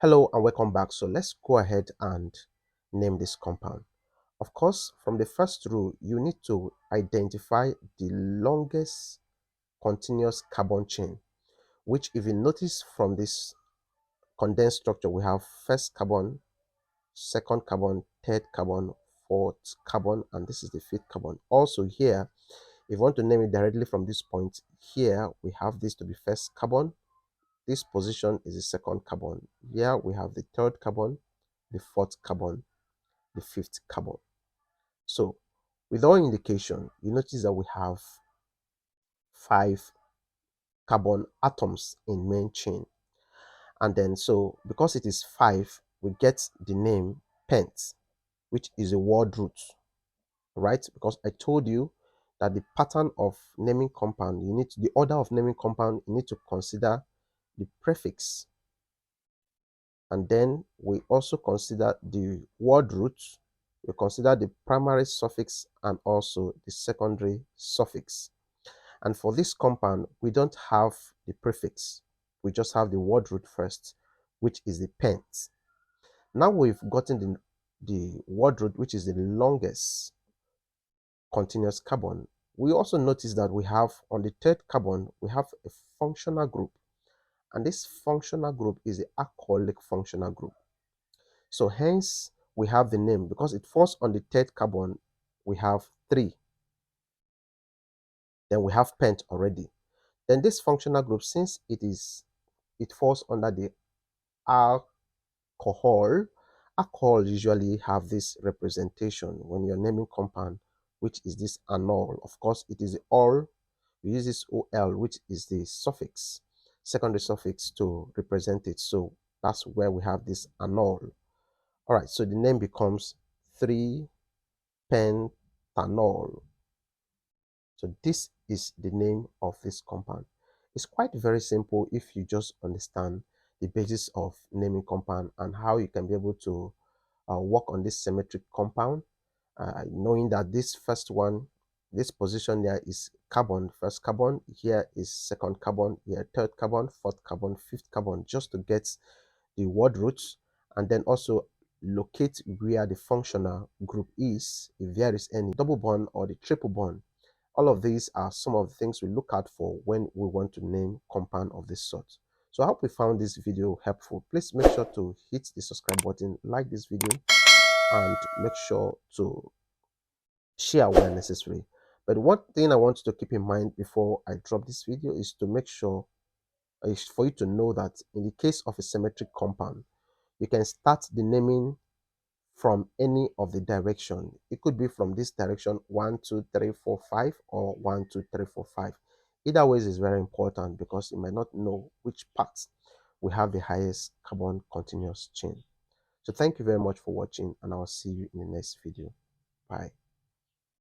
Hello and welcome back. So let's go ahead and name this compound. Of course, from the first rule, you need to identify the longest continuous carbon chain, which if you notice from this condensed structure, we have first carbon, second carbon, third carbon, fourth carbon, and this is the fifth carbon. Also here, if you want to name it directly from this point, here we have this to be first carbon. This position is the second carbon. Here we have the third carbon, the fourth carbon, the fifth carbon. So with all indication, you notice that we have 5 carbon atoms in main chain. And then so because it is 5, we get the name pent, which is a word root, right? Because I told you that the pattern of naming compound, the order of naming compound, you need to consider the prefix. And then we also consider the word root. We consider the primary suffix and also the secondary suffix. And for this compound, we don't have the prefix. We just have the word root first, which is the pent. Now we've gotten the word root, which is the longest continuous carbon. We also notice that we have on the third carbon, we have a functional group. And this functional group is the alcoholic functional group. So hence we have the name because it falls on the third carbon. We have 3. Then we have pent already. Then this functional group, since it falls under the alcohol, alcohol usually have this representation when you're naming compound, which is this anol. Of course, it is the ol. We use this ol, which is the suffix, secondary suffix to represent it. So that's where we have this anol. All right, so the name becomes 3-pentanol. So this is the name of this compound. It's quite very simple if you just understand the basis of naming compound and how you can be able to work on this symmetric compound, knowing that this first one, this position there is carbon, first carbon, here is second carbon, here third carbon, fourth carbon, fifth carbon, just to get the word roots, and then also locate where the functional group is, if there is any double bond or the triple bond. All of these are some of the things we look out for when we want to name compound of this sort. So I hope you found this video helpful. Please make sure to hit the subscribe button, like this video, and make sure to share where necessary. But one thing I want you to keep in mind before I drop this video is to make sure is for you to know that in the case of a symmetric compound, you can start the naming from any of the direction. It could be from this direction 1, 2, 3, 4, 5, or 1, 2, 3, 4, 5. Either ways is very important because you might not know which part will have the highest carbon continuous chain. So thank you very much for watching, and I'll see you in the next video. Bye.